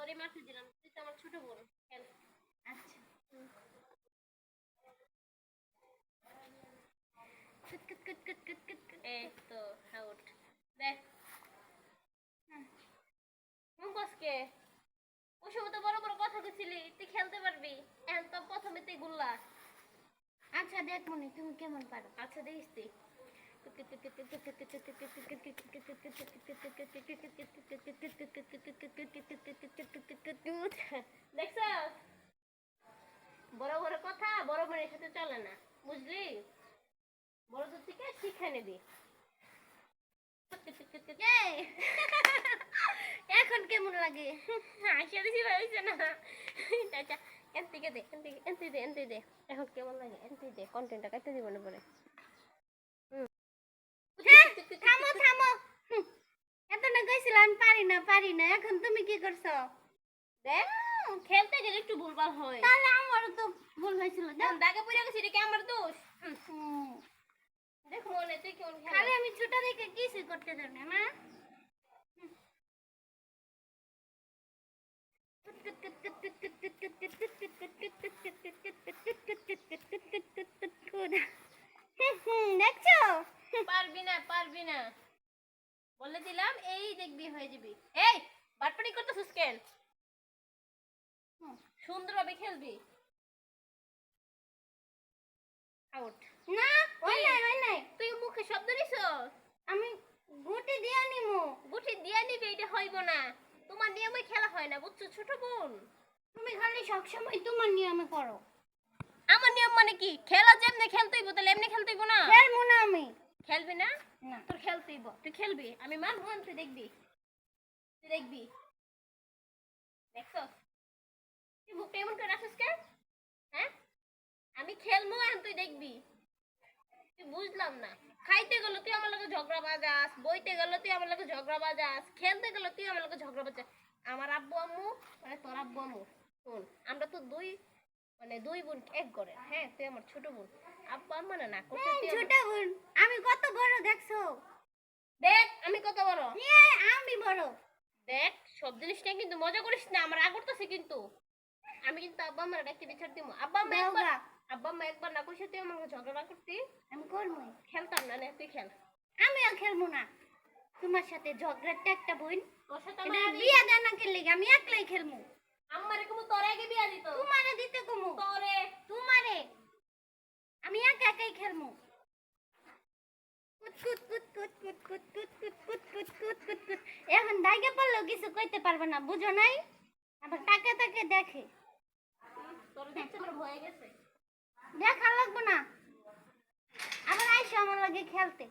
তোরই মারতে দিলাম, তুই তো আমার ছোট বোন। খেল। আচ্ছা কুট কুট কুট কুট কুট কুট কুট। এই তো আউট। দেখ মুখোশকে ওই সময় তো বড় বড় কথা কইছিলি তুই খেলতে পারবি, এখন তো প্রথমে তুই গুল্লা। আচ্ছা দেখ মনি তুমি কেমন পারো। আচ্ছা দেখিস তুই। দেখছ বড় বড় কথা বড় বোনের সাথে চলে না, বুঝলি? বড়দের থেকে শিক্ষা নিবি। এই, এখন কেমন লাগে? হাসিয়া দিছি ভাবিছে না। আচ্ছা এন থেকে দে, এন থেকে দে। এখন কেমন লাগে এন থেকে দে, কন্টেন্টটা কাটতে দিব না পরে। থামো থামো এত না কইছিলাম আমি পারি না এখন তুমি কি করছো? দেখ খেলতে গেলে একটু ভুলভাল হয়। তাহলে আমারও তো ভুল হয়েছিল। দাগে পড়ে গেছি, এটা কি আমার দোষ? দেখ মনে তুই কেমন খালি খেলা। আমি ছোট থেকে কিছু করতে জানি না। দেখছো পারবি না বলে দিলাম, এই দেখবি হয়ে যাবি। এই বাটপাটি করতেছিস কেন? সুন্দরভাবে খেলবি। আউট। না ওই নাই তুই মুখে শব্দ নিছ। আমি গুটি দিয়ে নিমু। গুটি দিয়ে নিবি, এটা হইব না। তোমার নিয়মে খেলা হয় না, বুঝছো ছোট বোন? তুমি খালি সবসময় তোমার নিয়মে করো। আমার নিয়ম মানে কি? খেলা যেমনি খেলতেইব, তাহলে এমনি খেলতেইব না? খেলবো না আমি। খেলবি না? না তোর খেলতেইব, তুই খেলবি। আমি মারবো, তুই দেখবি। দেখছো তুই মুখটা এমন করে রাখিস কেন? হ্যাঁ আমি খেলবো, এখন তুই দেখবি। তুই বুঝলাম না। খাইতে গেলে তুই আমার লগে ঝগড়া বাজাস, বইতে গেলে তুই আমার লগে ঝগড়া বাজাস, খেলতে গেলে তুই আমার লগে ঝগড়া বাজাস। আমার আব্বু আম্মু মানে তোর আব্বু আম্মু, শোন আমরা তো দুই বোন এক ঘরে। হ্যাঁ তুই আমার ছোট বোন। আব্বু আম্মা না করতে তুই ছোট বোন আমি কত বড় দেখছো? দেখ আমি কত বড়। আমি বড়। দেখ সব জিনিসটা কিন্তু মজা করিস না, আমার রাগ করতেছে কিন্তু। আমি কিন্তু আব্বা আম্মার ডাকতে বিচার দিব। আব্বা আম্মা একবার না কইছে তুই আমার লগে ঝগড়া করতি। আমি করবো। খেলতাম না, নে তুই খেল। আমিও খেলবো না তোমার সাথে ঝগড়াটা একটা বোন। তোর সাথে এটা আমার বিয়া দেয় না খেললে আমি একলাই খেলবো। আম্মারে কমু তোর আগে বিয়া দিত। তোমারে দিতে কমু। তোরে তোমারে আমি একাই খেলবো। কুত কুত কুত কুত কুত কুত কুত কুত কুত কুত কুত কুত কুত। এখন দাইগে পড়লেও কিছু কইতে পারবে না, বুঝো নাই? আবার তাকে তাকে দেখে। তোর দেখতে আমার ভয় গেছে। দেখা লাগবো না। আবার আইসো আমার লগে খেলতে।